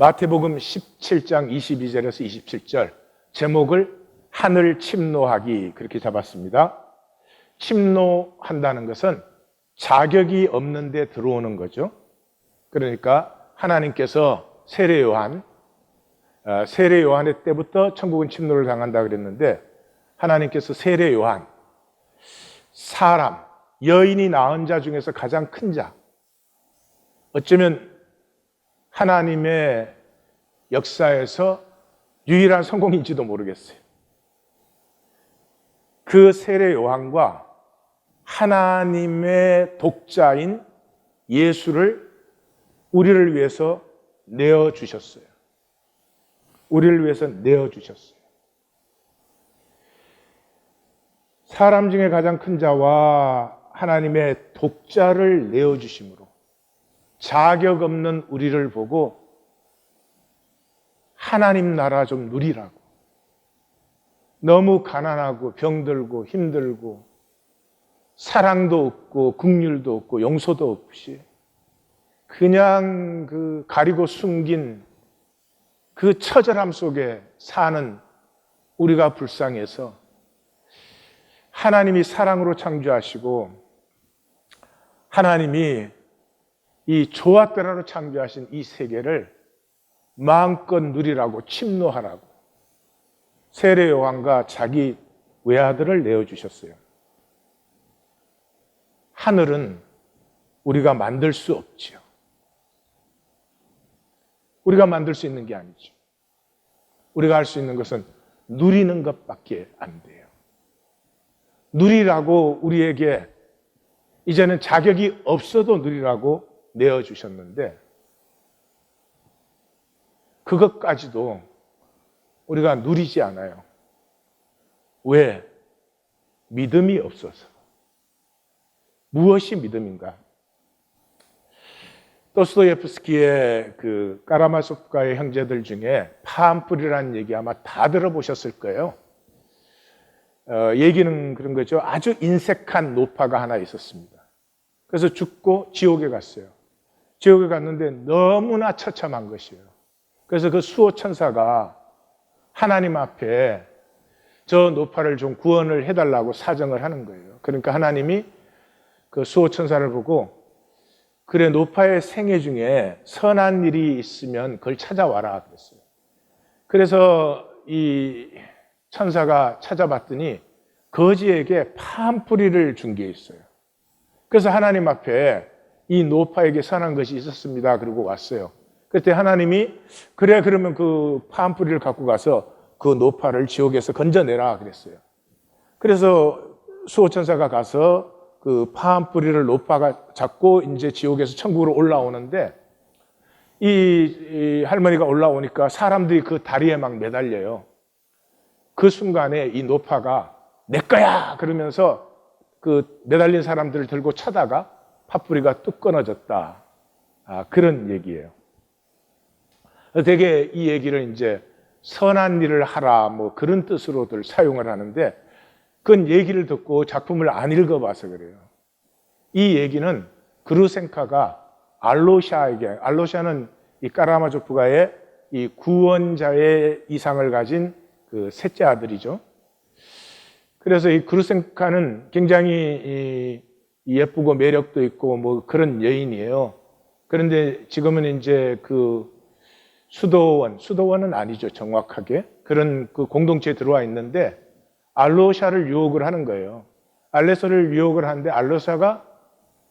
마태복음 17장 22절에서 27절 제목을 하늘 침노하기 그렇게 잡았습니다. 침노한다는 것은 자격이 없는데 들어오는 거죠. 그러니까 하나님께서 세례 요한의 때부터 천국은 침노를 당한다 그랬는데 하나님께서 세례 요한, 사람, 여인이 낳은 자 중에서 가장 큰 자, 어쩌면 하나님의 역사에서 유일한 성공인지도 모르겠어요. 그 세례 요한과 하나님의 독자인 예수를 우리를 위해서 내어주셨어요. 우리를 위해서 내어주셨어요. 사람 중에 가장 큰 자와 하나님의 독자를 내어주심으로 자격 없는 우리를 보고 하나님 나라 좀 누리라고, 너무 가난하고 병들고 힘들고 사랑도 없고 긍휼도 없고 용서도 없이 그냥 그 가리고 숨긴 그 처절함 속에 사는 우리가 불쌍해서 하나님이 사랑으로 창조하시고 하나님이 이 조화대로로 창조하신 이 세계를 마음껏 누리라고 침노하라고 세례 요한과 자기 외아들을 내어주셨어요. 하늘은 우리가 만들 수 없지요. 우리가 만들 수 있는 게 아니죠. 우리가 할 수 있는 것은 누리는 것밖에 안 돼요. 누리라고 우리에게 이제는 자격이 없어도 누리라고 내어주셨는데 그것까지도 우리가 누리지 않아요. 왜? 믿음이 없어서. 무엇이 믿음인가? 도스토옙스키의 그 까라마소프가의 형제들 중에 파암풀이라는 얘기 아마 다 들어보셨을 거예요. 얘기는 그런 거죠. 아주 인색한 노파가 하나 있었습니다. 그래서 죽고 지옥에 갔어요. 지옥에 갔는데 너무나 처참한 것이에요. 그래서 그 수호 천사가 하나님 앞에 저 노파를 좀 구원을 해달라고 사정을 하는 거예요. 그러니까 하나님이 그 수호 천사를 보고 그래, 노파의 생애 중에 선한 일이 있으면 그걸 찾아와라 그랬어요. 그래서 이 천사가 찾아봤더니 거지에게 파암뿌리를 준 게 있어요. 그래서 하나님 앞에 이 노파에게 선한 것이 있었습니다. 그러고 왔어요. 그때 하나님이 그래, 그러면 그 파암뿌리를 갖고 가서 그 노파를 지옥에서 건져내라 그랬어요. 그래서 수호천사가 가서 그 파암뿌리를 노파가 잡고 이제 지옥에서 천국으로 올라오는데 이 할머니가 올라오니까 사람들이 그 다리에 막 매달려요. 그 순간에 이 노파가 내 거야 그러면서 그 매달린 사람들을 들고 차다가 팥뿌리가 뚝 끊어졌다. 그런 얘기예요. 되게 이 얘기를 이제 선한 일을 하라 뭐 그런 뜻으로들 사용을 하는데 그건 얘기를 듣고 작품을 안 읽어봐서 그래요. 이 얘기는 그루센카가 알로샤에게, 알로샤는 이 까라마조프가의 이 구원자의 이상을 가진 그 셋째 아들이죠. 그래서 이 그루센카는 굉장히 예쁘고 매력도 있고 뭐 그런 여인이에요. 그런데 지금은 이제 그 수도원은 아니죠, 정확하게. 그런 그 공동체에 들어와 있는데 알로샤를 유혹을 하는 거예요. 알로샤를 유혹을 하는데 알로샤가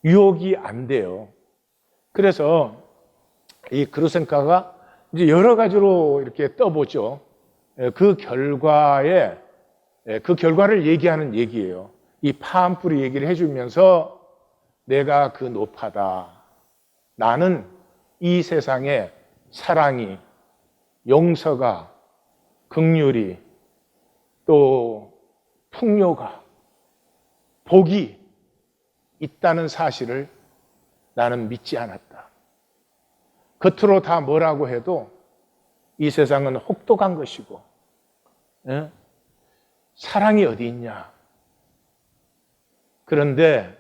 유혹이 안 돼요. 그래서 이 그루센카가 이제 여러 가지로 이렇게 떠보죠. 그 결과를 얘기하는 얘기예요. 이 파암뿌리 얘기를 해주면서 내가 그 노파다. 나는 이 세상에 사랑이, 용서가, 긍휼이, 또 풍요가, 복이 있다는 사실을 나는 믿지 않았다. 겉으로 다 뭐라고 해도 이 세상은 혹독한 것이고 사랑이 어디 있냐. 그런데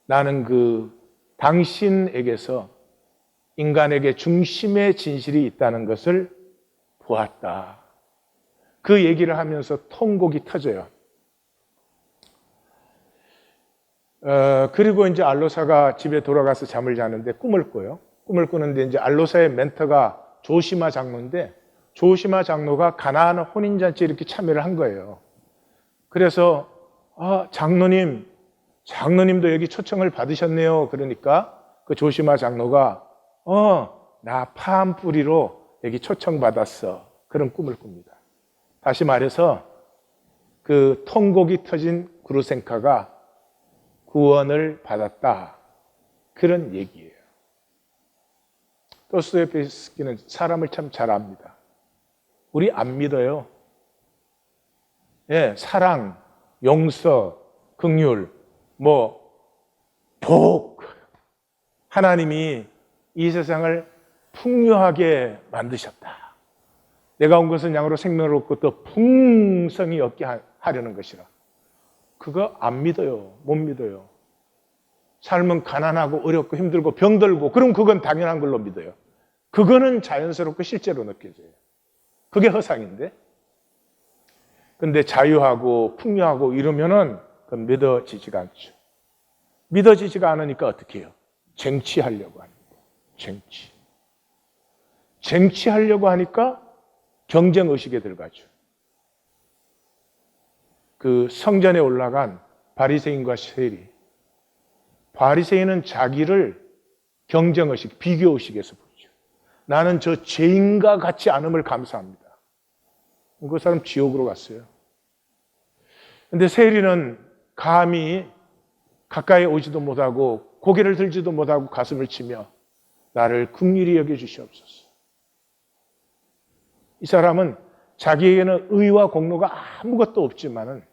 나는 그 당신에게서 인간에게 중심의 진실이 있다는 것을 보았다. 그 얘기를 하면서 통곡이 터져요. 그리고 이제 알로사가 집에 돌아가서 잠을 자는데 꿈을 꿔요. 꿈을 꾸는데 이제 알로사의 멘토가 조시마 장로인데, 조시마 장로가 가나안 혼인잔치에 이렇게 참여를 한 거예요. 그래서 장로님도 여기 초청을 받으셨네요. 그러니까 그 조시마 장로가 나 파한 뿌리로 여기 초청받았어. 그런 꿈을 꿉니다. 다시 말해서 그 통곡이 터진 구루센카가 구원을 받았다. 그런 얘기예요. 도스토옙스키는 사람을 참 잘 압니다. 우리 안 믿어요. 예, 사랑, 용서, 긍휼, 복. 하나님이 이 세상을 풍요하게 만드셨다. 내가 온 것은 양으로 생명을 얻고 또 풍성히 얻게 하려는 것이라. 그거 안 믿어요. 못 믿어요. 삶은 가난하고 어렵고 힘들고 병들고, 그럼 그건 당연한 걸로 믿어요. 그거는 자연스럽고 실제로 느껴져요. 그게 허상인데. 근데 자유하고 풍요하고 이러면은 그건 믿어지지가 않죠. 믿어지지가 않으니까 어떻게 해요? 쟁취하려고 합니다. 쟁취하려고 하니까 경쟁의식에 들어가죠. 그 성전에 올라간 바리새인과 세리. 바리새인은 자기를 경쟁의식, 비교의식에서 보죠. 나는 저 죄인과 같지 않음을 감사합니다. 그 사람 지옥으로 갔어요. 근데 세리는 감히 가까이 오지도 못하고 고개를 들지도 못하고 가슴을 치며 나를 긍휼히 여겨주시옵소서. 이 사람은 자기에게는 의와 공로가 아무것도 없지만은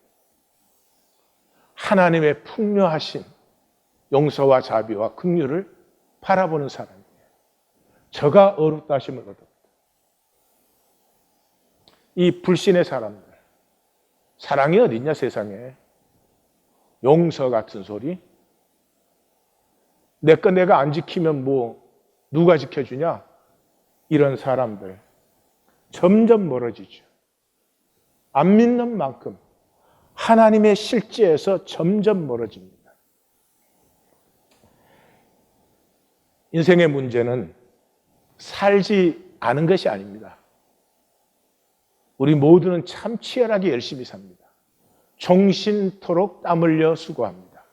하나님의 풍요하신 용서와 자비와 긍휼을 바라보는 사람이에요. 저가 어렵다 하심을 얻었다. 이 불신의 사람들, 사랑이 어딨냐 세상에. 용서 같은 소리. 내 거 내가 안 지키면 누가 지켜주냐. 이런 사람들 점점 멀어지죠. 안 믿는 만큼 하나님의 실제에서 점점 멀어집니다. 인생의 문제는 살지 않은 것이 아닙니다. 우리 모두는 참 치열하게 열심히 삽니다. 종신토록 땀 흘려 수고합니다.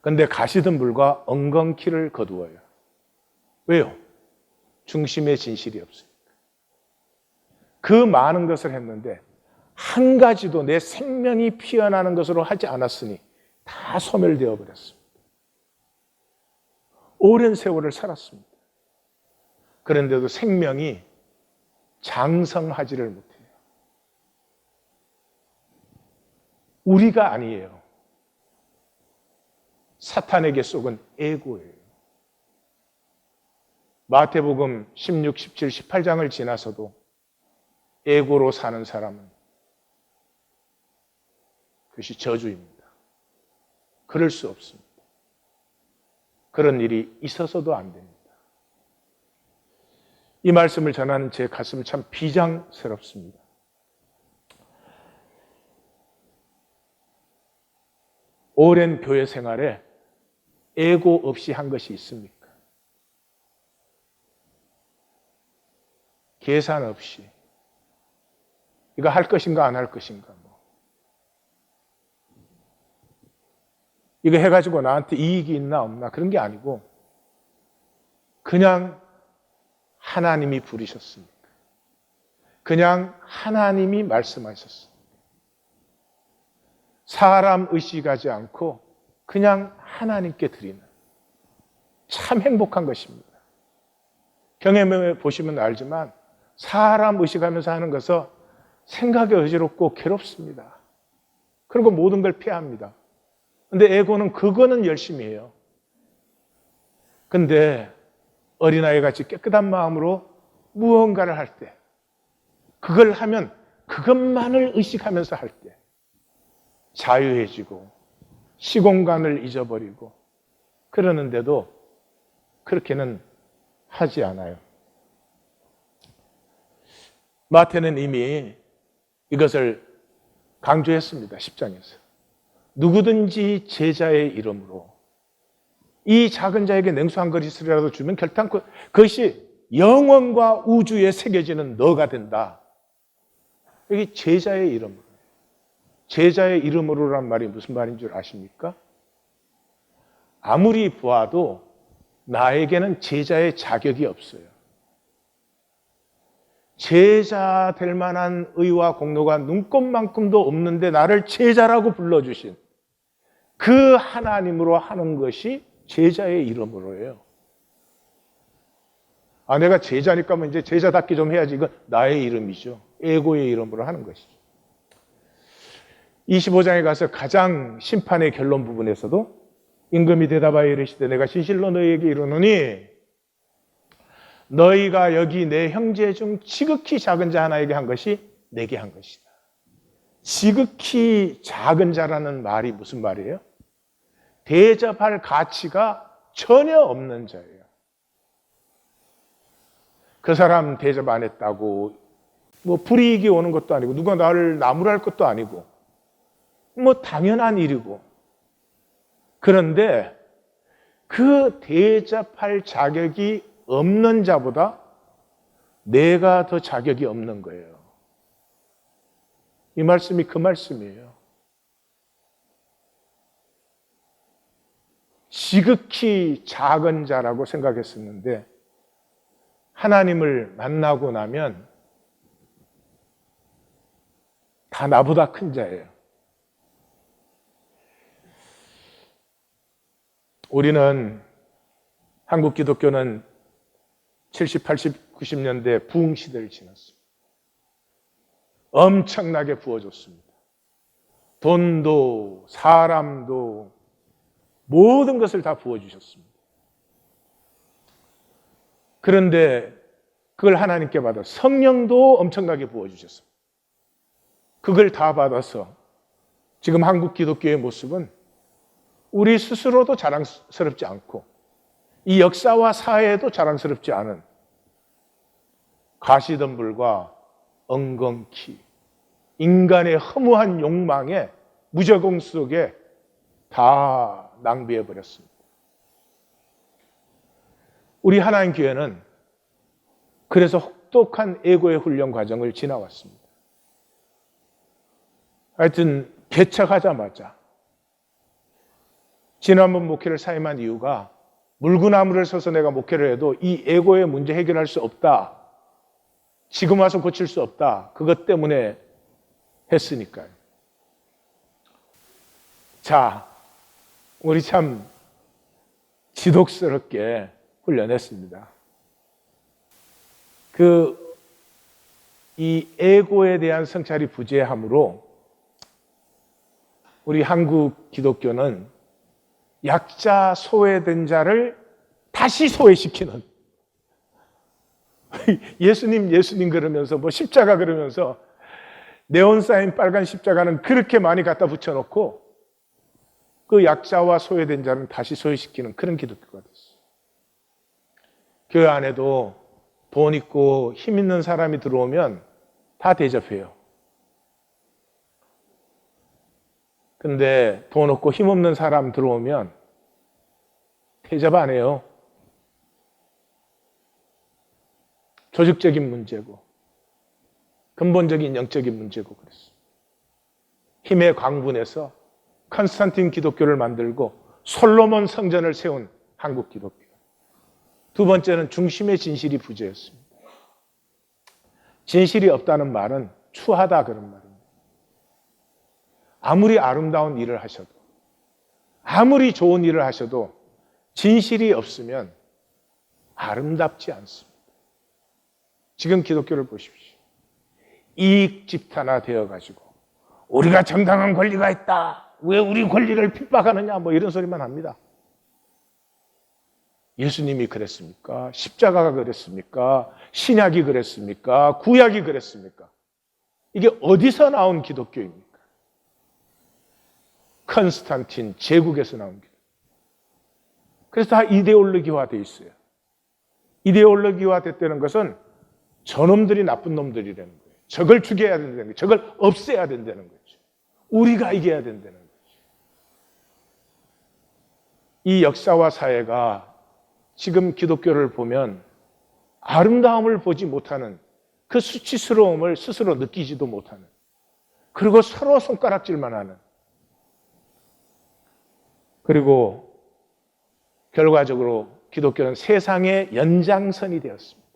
그런데 가시던 불과 엉겅퀴를 거두어요. 왜요? 중심의 진실이 없으니까. 그 많은 것을 했는데 한 가지도 내 생명이 피어나는 것으로 하지 않았으니 다 소멸되어 버렸습니다. 오랜 세월을 살았습니다. 그런데도 생명이 장성하지를 못해요. 우리가 아니에요. 사탄에게 속은 에고예요. 마태복음 16, 17, 18장을 지나서도 에고로 사는 사람은 그것이 저주입니다. 그럴 수 없습니다. 그런 일이 있어서도 안 됩니다. 이 말씀을 전하는 제 가슴은 참 비장스럽습니다. 오랜 교회 생활에 에고 없이 한 것이 있습니까? 계산 없이 이거 할 것인가 안 할 것인가, 이거 해가지고 나한테 이익이 있나 없나 그런 게 아니고 그냥 하나님이 부르셨습니까? 그냥 하나님이 말씀하셨습니다. 사람 의식하지 않고 그냥 하나님께 드리는 참 행복한 것입니다. 경험해 보시면 알지만 사람 의식하면서 하는 것은 생각이 어지럽고 괴롭습니다. 그리고 모든 걸 피합니다. 근데 에고는 그거는 열심히 해요. 근데 어린아이 같이 깨끗한 마음으로 무언가를 할 때, 그걸 하면 그것만을 의식하면서 할 때 자유해지고 시공간을 잊어버리고 그러는데도 그렇게는 하지 않아요. 마태는 이미 이것을 강조했습니다. 10장에서. 누구든지 제자의 이름으로 이 작은 자에게 냉수 한 그릇이라도 주면 결단코 그것이 영원과 우주에 새겨지는 너가 된다. 여기 제자의 이름으로. 제자의 이름으로란 말이 무슨 말인 줄 아십니까? 아무리 보아도 나에게는 제자의 자격이 없어요. 제자 될 만한 의와 공로가 눈꼽만큼도 없는데 나를 제자라고 불러주신 그 하나님으로 하는 것이 제자의 이름으로예요. 내가 제자니까 뭐 이제 제자답게 좀 해야지. 이건 나의 이름이죠. 에고의 이름으로 하는 것이죠. 25장에 가서 가장 심판의 결론 부분에서도 임금이 대답하여 이르시되 내가 진실로 너희에게 이르노니 너희가 여기 내 형제 중 지극히 작은 자 하나에게 한 것이 내게 한 것이다. 지극히 작은 자라는 말이 무슨 말이에요? 대접할 가치가 전혀 없는 자예요. 그 사람 대접 안 했다고 뭐 불이익이 오는 것도 아니고 누가 나를 나무랄 것도 아니고 뭐 당연한 일이고, 그런데 그 대접할 자격이 없는 자보다 내가 더 자격이 없는 거예요. 이 말씀이 그 말씀이에요. 지극히 작은 자라고 생각했었는데 하나님을 만나고 나면 다 나보다 큰 자예요. 우리는 한국 기독교는 70, 80, 90년대 부흥 시대를 지났습니다. 엄청나게 부어줬습니다. 돈도 사람도 모든 것을 다 부어주셨습니다. 그런데 그걸 하나님께 받아 성령도 엄청나게 부어주셨습니다. 그걸 다 받아서 지금 한국 기독교의 모습은 우리 스스로도 자랑스럽지 않고 이 역사와 사회에도 자랑스럽지 않은 가시덤불과 엉겅퀴, 인간의 허무한 욕망에 무저공 속에 다 낭비해 버렸습니다. 우리 하나님 교회는 그래서 혹독한 애고의 훈련 과정을 지나왔습니다. 하여튼 개척하자마자 지난번 목회를 사임한 이유가 물구나무를 서서 내가 목회를 해도 이 애고의 문제 해결할 수 없다. 지금 와서 고칠 수 없다. 그것 때문에 했으니까요. 자, 우리 참 지독스럽게 훈련했습니다. 이 애고에 대한 성찰이 부재함으로 우리 한국 기독교는 약자, 소외된 자를 다시 소외시키는, 예수님 그러면서 뭐 십자가 그러면서 네온 사인 빨간 십자가는 그렇게 많이 갖다 붙여놓고 그 약자와 소외된 자는 다시 소외시키는 그런 기독교가 됐어요. 교회 안에도 돈 있고 힘 있는 사람이 들어오면 다 대접해요. 근데 돈 없고 힘 없는 사람 들어오면 대접 안 해요. 조직적인 문제고 근본적인 영적인 문제고 그랬어요. 힘의 광분에서 컨스탄틴 기독교를 만들고 솔로몬 성전을 세운 한국 기독교. 두 번째는 중심의 진실이 부재였습니다. 진실이 없다는 말은 추하다 그런 말입니다. 아무리 아름다운 일을 하셔도, 아무리 좋은 일을 하셔도 진실이 없으면 아름답지 않습니다. 지금 기독교를 보십시오. 이익 집단화 되어가지고 우리가 정당한 권리가 있다. 왜 우리 권리를 핍박하느냐 뭐 이런 소리만 합니다. 예수님이 그랬습니까? 십자가가 그랬습니까? 신약이 그랬습니까? 구약이 그랬습니까? 이게 어디서 나온 기독교입니까? 컨스탄틴 제국에서 나온 기독교. 그래서 다 이데올로기화 되어 있어요. 이데올로기화 됐다는 것은 저놈들이 나쁜 놈들이라는 거예요. 적을 죽여야 된다는 거예요. 적을 없애야 된다는 거죠. 우리가 이겨야 된다는 거죠. 이 역사와 사회가 지금 기독교를 보면 아름다움을 보지 못하는, 그 수치스러움을 스스로 느끼지도 못하는, 그리고 서로 손가락질만 하는, 그리고 결과적으로 기독교는 세상의 연장선이 되었습니다.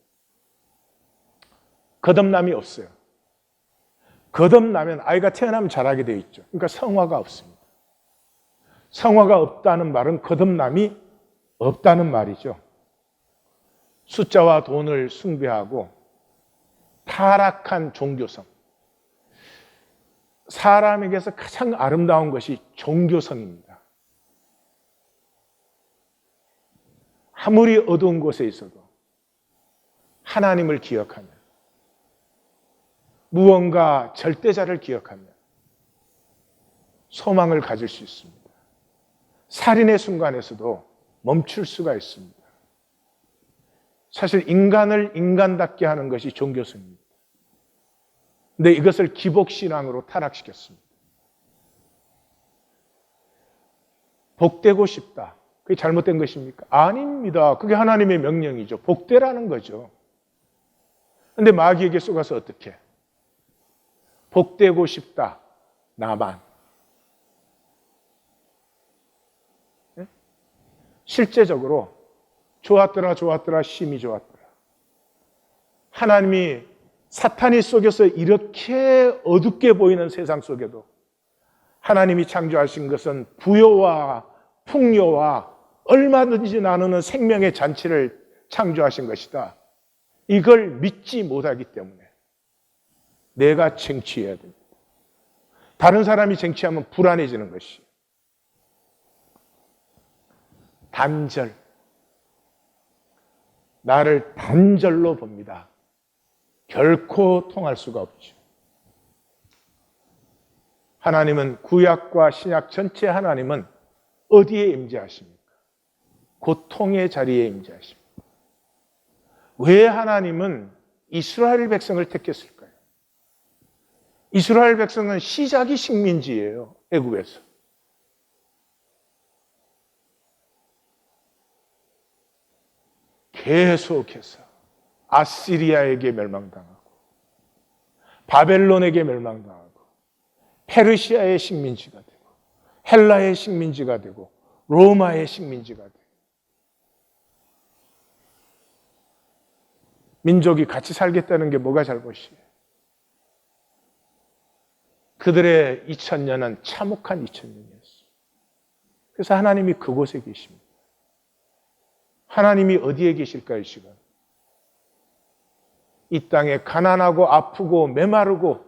거듭남이 없어요. 거듭나면 아이가 태어나면 자라게 되어 있죠. 그러니까 성화가 없습니다. 성화가 없다는 말은 거듭남이 없다는 말이죠. 숫자와 돈을 숭배하고 타락한 종교성. 사람에게서 가장 아름다운 것이 종교성입니다. 아무리 어두운 곳에 있어도 하나님을 기억하며 무언가 절대자를 기억하며 소망을 가질 수 있습니다. 살인의 순간에서도 멈출 수가 있습니다. 사실 인간을 인간답게 하는 것이 종교성입니다. 근데 이것을 기복신앙으로 타락시켰습니다. 복되고 싶다. 그게 잘못된 것입니까? 아닙니다. 그게 하나님의 명령이죠. 복되라는 거죠. 근데 마귀에게 속아서 어떻게? 복되고 싶다. 나만. 네? 실제적으로 좋았더라, 심히 좋았더라. 하나님이 사탄이 속여서 이렇게 어둡게 보이는 세상 속에도 하나님이 창조하신 것은 부요와 풍요와 얼마든지 나누는 생명의 잔치를 창조하신 것이다. 이걸 믿지 못하기 때문에 내가 쟁취해야 됩니다. 다른 사람이 쟁취하면 불안해지는 것이. 단절. 나를 단절로 봅니다. 결코 통할 수가 없죠. 하나님은 구약과 신약 전체 하나님은 어디에 임재하십니까? 고통의 자리에 임재하십니다. 왜 하나님은 이스라엘 백성을 택했을까요? 이스라엘 백성은 시작이 식민지예요. 애굽에서. 계속해서 아시리아에게 멸망당하고 바벨론에게 멸망당하고 페르시아의 식민지가 되고 헬라의 식민지가 되고 로마의 식민지가 되고 민족이 같이 살겠다는 게 뭐가 잘못이에요? 그들의 2000년은 참혹한 2000년이었어요. 그래서 하나님이 그곳에 계십니다. 하나님이 어디에 계실까요, 이 시간? 이 땅에 가난하고 아프고 메마르고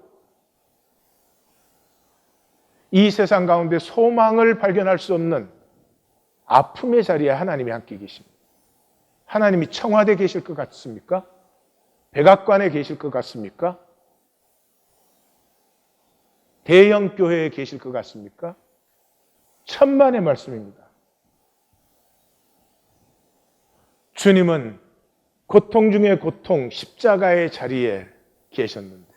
이 세상 가운데 소망을 발견할 수 없는 아픔의 자리에 하나님이 함께 계십니다. 하나님이 청와대에 계실 것 같습니까? 백악관에 계실 것 같습니까? 대형 교회에 계실 것 같습니까? 천만의 말씀입니다. 주님은 고통 중에 고통, 십자가의 자리에 계셨는데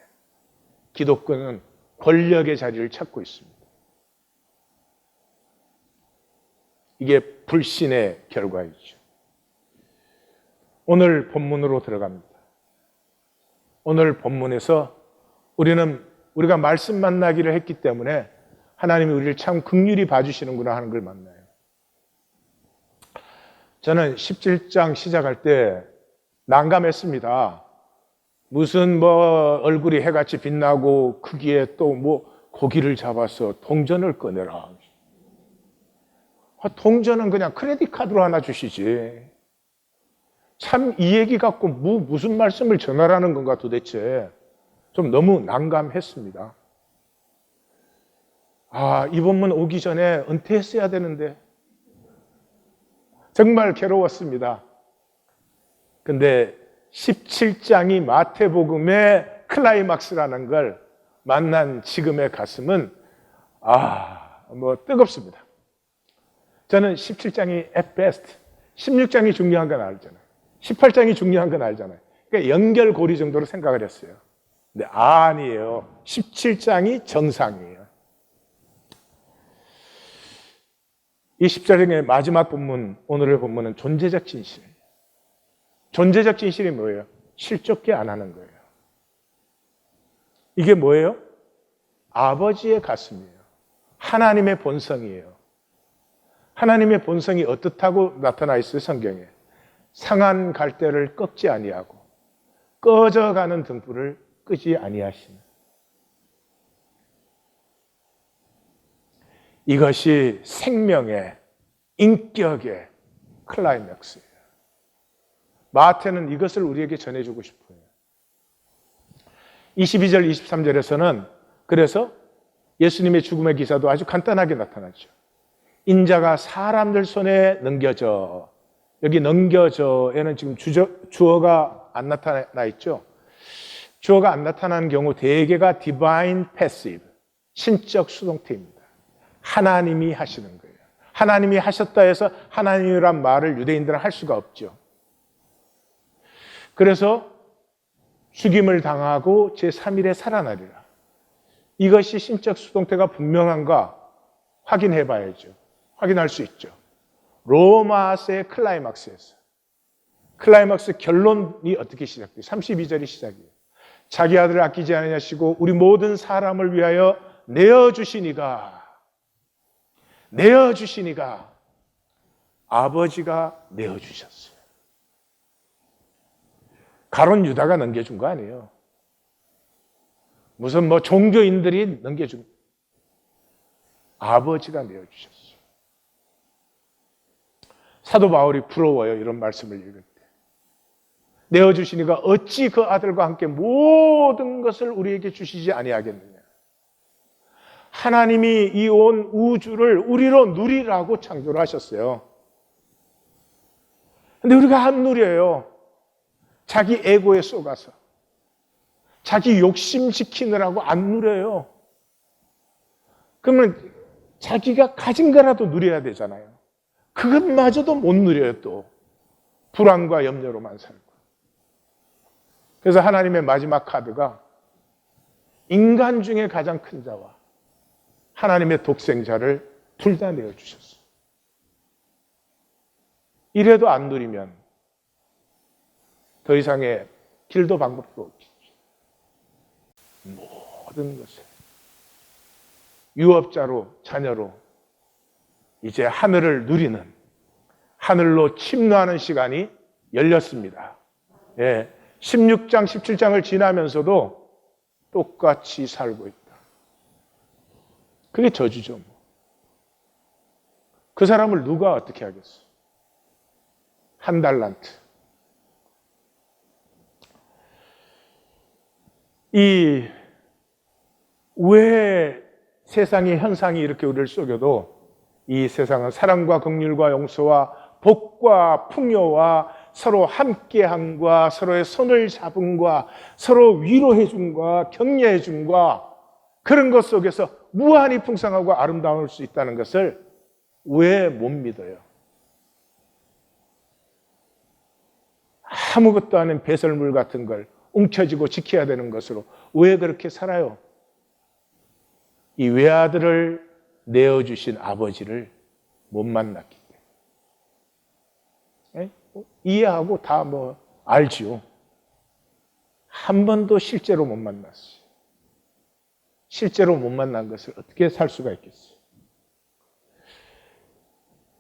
기독교는 권력의 자리를 찾고 있습니다. 이게 불신의 결과이죠. 오늘 본문으로 들어갑니다. 오늘 본문에서 우리가 말씀 만나기를 했기 때문에 하나님이 우리를 참 긍휼히 봐주시는구나 하는 걸 만나요. 저는 17장 시작할 때 난감했습니다. 무슨 얼굴이 해같이 빛나고 크기에 또 고기를 잡아서 동전을 꺼내라. 동전은 그냥 크레딧 카드로 하나 주시지. 참 이 얘기 갖고 무슨 말씀을 전하라는 건가 도대체. 좀 너무 난감했습니다. 이 본문 오기 전에 은퇴했어야 되는데 정말 괴로웠습니다. 근데 17장이 마태복음의 클라이막스라는 걸 만난 지금의 가슴은 뜨겁습니다. 저는 17장이 at best, 16장이 중요한 건 알잖아요. 18장이 중요한 건 알잖아요. 그러니까 연결고리 정도로 생각을 했어요. 근데 아니에요. 17장이 정상이에요. 이 10장의 마지막 본문, 오늘의 본문은 존재적 진실. 존재적 진실이 뭐예요? 실족게 안 하는 거예요. 이게 뭐예요? 아버지의 가슴이에요. 하나님의 본성이에요. 하나님의 본성이 어떻다고 나타나 있어요, 성경에? 상한 갈대를 꺾지 아니하고 꺼져가는 등불을 끄지 아니하시는. 이것이 생명의, 인격의 클라이맥스예요. 마태는 이것을 우리에게 전해주고 싶어요. 22절, 23절에서는 그래서 예수님의 죽음의 기사도 아주 간단하게 나타나죠. 인자가 사람들 손에 넘겨져. 여기 넘겨져에는 지금 주어가 안 나타나 있죠. 주어가 안 나타나는 경우 대개가 divine passive, 신적 수동태입니다. 하나님이 하시는 거예요. 하나님이 하셨다 해서 하나님이란 말을 유대인들은 할 수가 없죠. 그래서 죽임을 당하고 제3일에 살아나리라. 이것이 신적 수동태가 분명한가 확인해 봐야죠. 확인할 수 있죠. 로마서의 클라이막스에서. 클라이막스 결론이 어떻게 시작돼요? 32절이 시작이에요. 자기 아들을 아끼지 않으시고 우리 모든 사람을 위하여 내어주시니가 아버지가 내어주셨어요. 가론 유다가 넘겨준 거 아니에요. 무슨 종교인들이 넘겨준, 아버지가 내어주셨어요. 사도 바울이 부러워요. 이런 말씀을 읽을 때. 내어주시니가 어찌 그 아들과 함께 모든 것을 우리에게 주시지 아니하겠느냐. 하나님이 이 온 우주를 우리로 누리라고 창조를 하셨어요. 근데 우리가 안 누려요. 자기 에고에 쏘가서. 자기 욕심 지키느라고 안 누려요. 그러면 자기가 가진 거라도 누려야 되잖아요. 그것마저도 못 누려요. 또 불안과 염려로만 살고. 그래서 하나님의 마지막 카드가 인간 중에 가장 큰 자와 하나님의 독생자를 둘 다 내어주셨어요. 이래도 안 누리면 더 이상의 길도 방법도 없죠. 모든 것을 유업자로, 자녀로 이제 하늘을 누리는, 하늘로 침노하는 시간이 열렸습니다. 16장, 17장을 지나면서도 똑같이 살고 있다. 그게 저주죠. 그 사람을 누가 어떻게 하겠어? 한 달란트. 왜 세상의 현상이 이렇게 우리를 속여도 이 세상은 사랑과 긍휼과 용서와 복과 풍요와 서로 함께함과 서로의 손을 잡음과 서로 위로해줌과 격려해줌과 그런 것 속에서 무한히 풍성하고 아름다울 수 있다는 것을 왜 못 믿어요? 아무것도 아닌 배설물 같은 걸 움켜쥐고 지켜야 되는 것으로 왜 그렇게 살아요? 이 외아들을 내어주신 아버지를 못 만났기 때문에. 이해하고 다 알지요. 한 번도 실제로 못 만났어요. 실제로 못 만난 것을 어떻게 살 수가 있겠어요?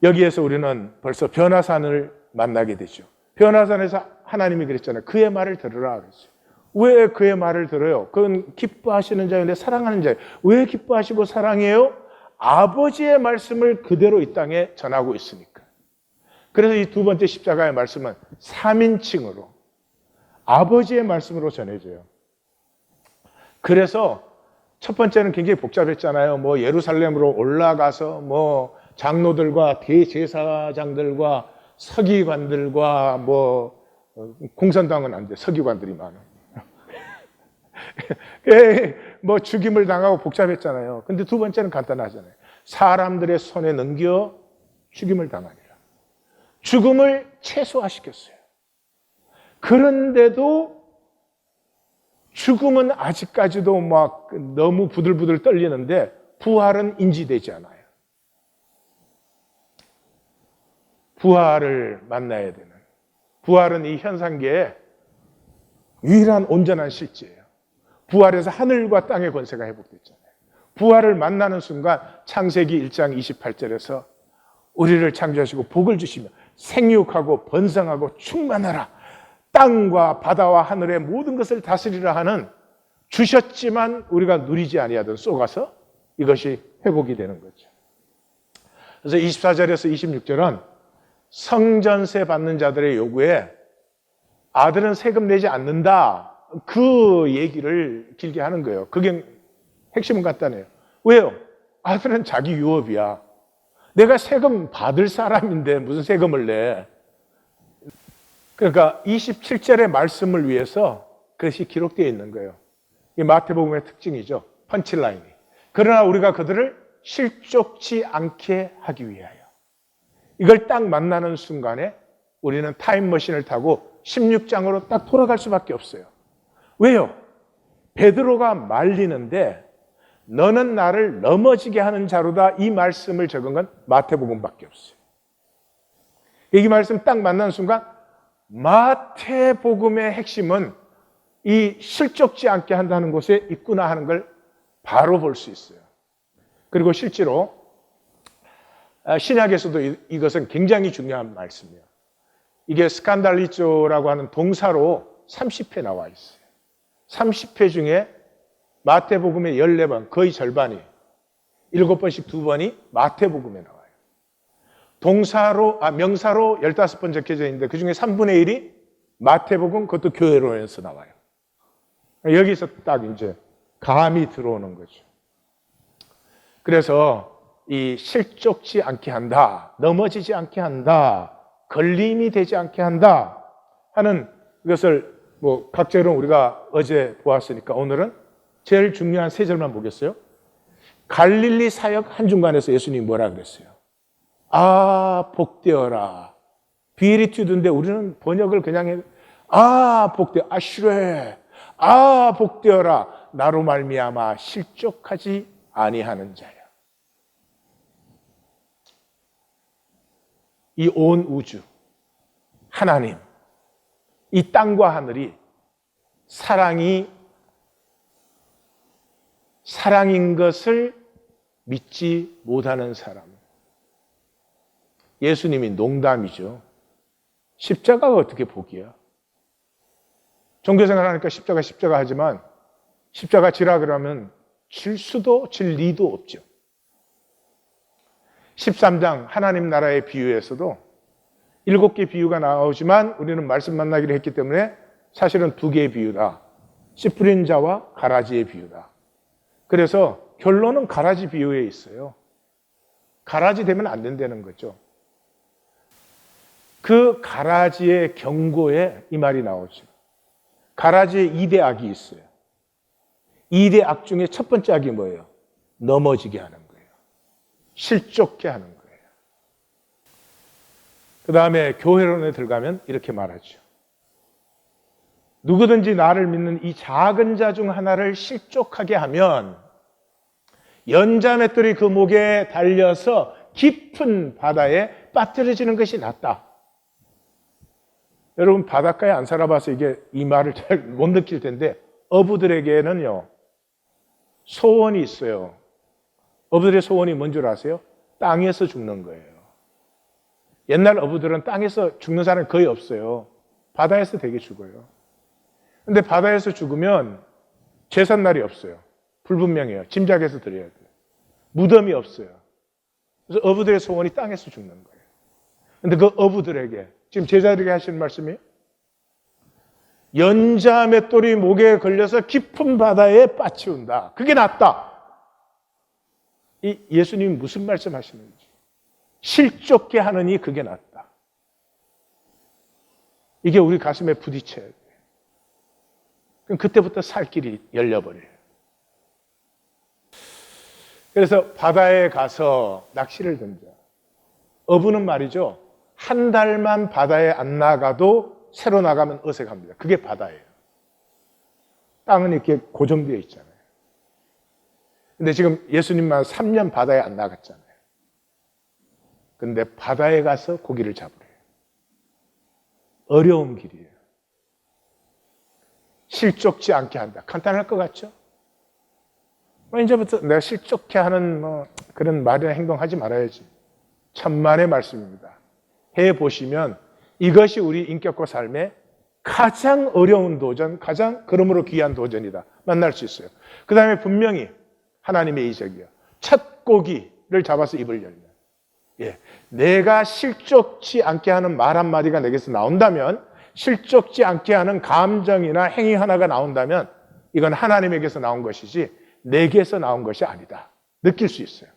여기에서 우리는 벌써 변화산을 만나게 되죠. 변화산에서 하나님이 그랬잖아요. 그의 말을 들으라 그랬어요. 왜 그의 말을 들어요? 그건 기뻐하시는 자인데 사랑하는 자예요. 왜 기뻐하시고 사랑해요? 아버지의 말씀을 그대로 이 땅에 전하고 있으니까. 그래서 이 두 번째 십자가의 말씀은 3인칭으로 아버지의 말씀으로 전해져요. 그래서 첫 번째는 굉장히 복잡했잖아요. 예루살렘으로 올라가서 장로들과 대제사장들과 서기관들과 공산당은 안 돼. 서기관들이 많아. 죽임을 당하고 복잡했잖아요. 근데 두 번째는 간단하잖아요. 사람들의 손에 넘겨 죽임을 당하니라. 죽음을 최소화시켰어요. 그런데도 죽음은 아직까지도 막 너무 부들부들 떨리는데 부활은 인지되지 않아요. 부활을 만나야 되는, 부활은 이 현상계의 유일한 온전한 실제예요. 부활에서 하늘과 땅의 권세가 회복됐잖아요. 부활을 만나는 순간 창세기 1장 28절에서 우리를 창조하시고 복을 주시며 생육하고 번성하고 충만하라, 땅과 바다와 하늘의 모든 것을 다스리라 하는, 주셨지만 우리가 누리지 아니하던 쏘가서 이것이 회복이 되는 거죠. 그래서 24절에서 26절은 성전세 받는 자들의 요구에 아들은 세금 내지 않는다, 그 얘기를 길게 하는 거예요. 그게 핵심은 간단해요. 왜요? 아들은 자기 유업이야. 내가 세금 받을 사람인데 무슨 세금을 내? 그러니까 27절의 말씀을 위해서 그것이 기록되어 있는 거예요. 이 마태복음의 특징이죠. 펀치라인이. 그러나 우리가 그들을 실족치 않게 하기 위하여. 이걸 딱 만나는 순간에 우리는 타임머신을 타고 16장으로 딱 돌아갈 수밖에 없어요. 왜요? 베드로가 말리는데 너는 나를 넘어지게 하는 자로다, 이 말씀을 적은 건 마태복음밖에 없어요. 이 말씀 딱 만나는 순간 마태복음의 핵심은 이 실족지 않게 한다는 곳에 있구나 하는 걸 바로 볼 수 있어요. 그리고 실제로 신약에서도 이것은 굉장히 중요한 말씀이에요. 이게 스칸달리조라고 하는 동사로 30회 나와 있어요. 30회 중에 마태복음의 14번, 거의 절반이, 7번씩 2번이 마태복음에 나와요. 명사로 15번 적혀져 있는데 그 중에 3분의 1이 마태복음, 그것도 교회로에서 나와요. 여기서 딱 이제 감이 들어오는 거죠. 그래서 이 실족지 않게 한다, 넘어지지 않게 한다, 걸림이 되지 않게 한다 하는 이것을 각절은 우리가 어제 보았으니까 오늘은 제일 중요한 세 절만 보겠어요. 갈릴리 사역 한중간에서 예수님이 뭐라 그랬어요? 아, 복되어라. 비에리튜드인데 우리는 번역을 그냥 해. 아, 복되어, 아슈레. 아, 복되어라. 나로 말미암아 실족하지 아니하는 자야. 이 온 우주, 하나님, 이 땅과 하늘이 사랑인 것을 믿지 못하는 사람. 예수님이 농담이죠. 십자가가 어떻게 복이야? 종교생활 하니까 십자가 하지만 십자가 지라 그러면 질 수도 질 리도 없죠. 13장 하나님 나라의 비유에서도 7개 비유가 나오지만 우리는 말씀 만나기로 했기 때문에 사실은 2개의 비유다. 씨 뿌린 자와 가라지의 비유다. 그래서 결론은 가라지 비유에 있어요. 가라지 되면 안 된다는 거죠. 그 가라지의 경고에 이 말이 나오죠. 가라지에 2대 악이 있어요. 2대 악 중에 첫 번째 악이 뭐예요? 넘어지게 하는 거예요. 실족게 하는 거예요. 그 다음에 교회론에 들어가면 이렇게 말하죠. 누구든지 나를 믿는 이 작은 자 중 하나를 실족하게 하면 연자맷돌이 그 목에 달려서 깊은 바다에 빠뜨려지는 것이 낫다. 여러분 바닷가에 안 살아봐서 이 말을 잘 못 느낄 텐데 어부들에게는요 소원이 있어요. 어부들의 소원이 뭔 줄 아세요? 땅에서 죽는 거예요. 옛날 어부들은 땅에서 죽는 사람이 거의 없어요. 바다에서 되게 죽어요. 근데 바다에서 죽으면 제삿날이 없어요. 불분명해요. 짐작해서 드려야 돼요. 무덤이 없어요. 그래서 어부들의 소원이 땅에서 죽는 거예요. 근데 그 어부들에게 지금 제자들에게 하시는 말씀이에요. 연자맷돌이 목에 걸려서 깊은 바다에 빠치운다. 그게 낫다. 이 예수님이 무슨 말씀하시는지. 실족게 하느니 그게 낫다. 이게 우리 가슴에 부딪혀야 돼요. 그럼 그때부터 살 길이 열려버려요. 그래서 바다에 가서 낚시를 던져. 어부는 말이죠. 한 달만 바다에 안 나가도 새로 나가면 어색합니다. 그게 바다예요. 땅은 이렇게 고정되어 있잖아요. 근데 지금 예수님만 3년 바다에 안 나갔잖아요. 근데 바다에 가서 고기를 잡으래요. 어려운 길이에요. 실족지 않게 한다. 간단할 것 같죠? 이제부터 내가 실족해 하는 그런 말이나 행동하지 말아야지. 천만의 말씀입니다. 해보시면 이것이 우리 인격과 삶의 가장 어려운 도전, 가장 그러므로 귀한 도전이다. 만날 수 있어요. 그 다음에 분명히 하나님의 이적이요. 첫 고기를 잡아서 입을 열면. 예, 내가 실족치 않게 하는 말 한마디가 내게서 나온다면, 실족치 않게 하는 감정이나 행위 하나가 나온다면 이건 하나님에게서 나온 것이지 내게서 나온 것이 아니다. 느낄 수 있어요.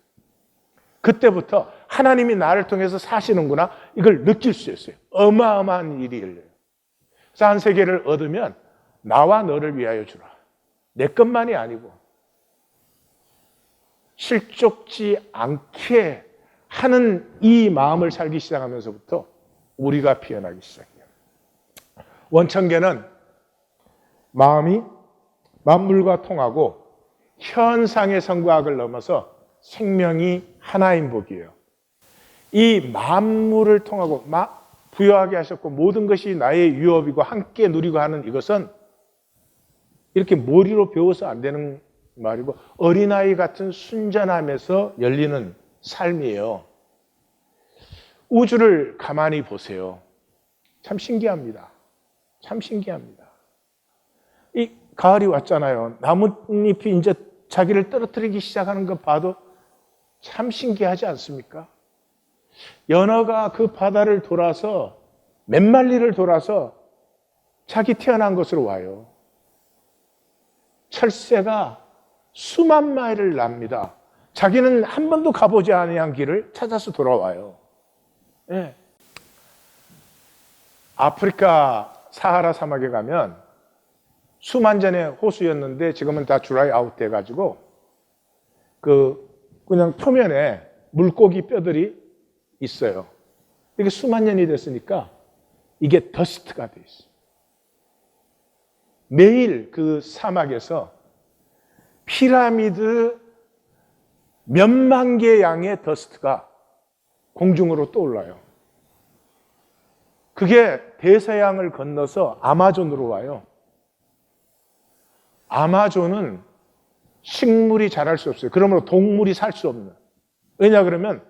그때부터 하나님이 나를 통해서 사시는구나 이걸 느낄 수 있어요. 어마어마한 일이 열려요. 그래서 한 세계를 얻으면 나와 너를 위하여 주라. 내 것만이 아니고 실족지 않게 하는 이 마음을 살기 시작하면서부터 우리가 피어나기 시작해요. 원천계는 마음이 만물과 통하고 현상의 성과학을 넘어서 생명이 하나인 복이에요. 이 만물을 통하고 부여하게 하셨고 모든 것이 나의 유업이고 함께 누리고 하는 이것은 이렇게 머리로 배워서 안 되는 말이고 어린아이 같은 순전함에서 열리는 삶이에요. 우주를 가만히 보세요. 참 신기합니다. 참 신기합니다. 이 가을이 왔잖아요. 나뭇잎이 이제 자기를 떨어뜨리기 시작하는 거 봐도 참 신기하지 않습니까? 연어가 그 바다를 돌아서 몇 마리를 돌아서 자기 태어난 곳으로 와요. 철새가 수만 마일을 납니다. 자기는 한 번도 가보지 않은 길을 찾아서 돌아와요. 예. 아프리카 사하라 사막에 가면 수만 전의 호수였는데 지금은 다 드라이 아웃 돼가지고 그냥 표면에 물고기 뼈들이 있어요. 이게 수만 년이 됐으니까 이게 더스트가 돼 있어요. 매일 그 사막에서 피라미드 몇만 개 양의 더스트가 공중으로 떠올라요. 그게 대서양을 건너서 아마존으로 와요. 아마존은 식물이 자랄 수 없어요. 그러므로 동물이 살 수 없는. 왜냐 그러면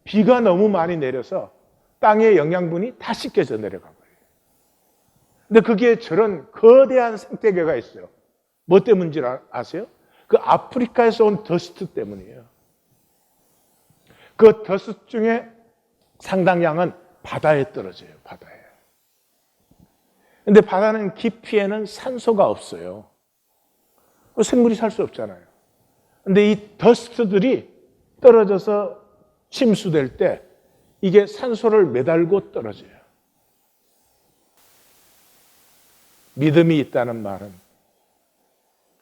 비가 너무 많이 내려서 땅의 영양분이 다 씻겨져 내려간 거예요. 근데 그게 저런 거대한 생태계가 있어요. 뭐 때문인지 아세요? 그 아프리카에서 온 더스트 때문이에요. 그 더스트 중에 상당량은 바다에 떨어져요. 바다에. 근데 바다는 깊이에는 산소가 없어요. 생물이 살 수 없잖아요. 근데 이 더스트들이 떨어져서 침수될 때 이게 산소를 매달고 떨어져요. 믿음이 있다는 말은